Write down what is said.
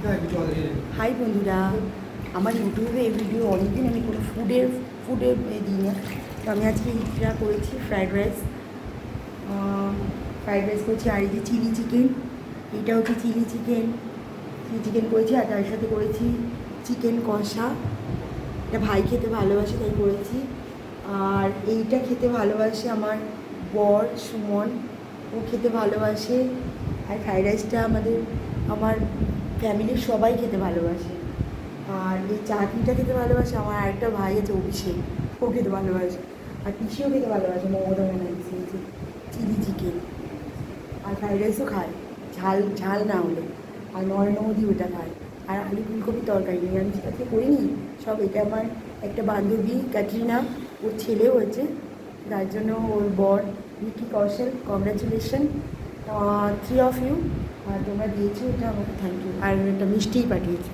High বন্ধুরা, আমার ইউটিউবে এই ভিডিও অনেকদিন আমি কোনো ফুডের দিই না। তো আমি আজকে ইটা করেছি ফ্রাইড রাইস করেছি। আর এই যে চিলি চিকেন, এটা হচ্ছে চিলি চিকেন করেছি। আর তার সাথে করেছি চিকেন কষা। এটা ভাই খেতে ভালোবাসে তাই করেছি। আর এইটা খেতে ভালোবাসে আমার বর সুমন, ও খেতে ভালোবাসে। আর ফ্রাইড রাইসটা আমার ফ্যামিলির সবাই খেতে ভালোবাসে। আর এই চাটনিটা খেতে ভালোবাসে আমার আরেকটা ভাই আছে অভিষেক, ও খেতে ভালোবাসে। আর পিসিও খেতে ভালোবাসে মমতা ব্যানার্জি চিলি চিকেন। আর ফ্রাইড রাইসও খায়, ঝাল ঝাল না হলে। আর নরেন্দ্র মোদী ওটা খায়। আর আলু ফুলকপির তরকারি নিরামিষ আজকে করিনি সব। এটা আমার একটা বান্ধবী ক্যাটরিনা, ওর ছেলেও হয়েছে, তার জন্য ওর বর ভিকি কৌশল, কংগ্রাচুলেশন 3 of you। আর তোমরা দিয়েছো, এটা আমাকে থ্যাংক ইউ। আর একটা মিষ্টিই পাঠিয়েছে।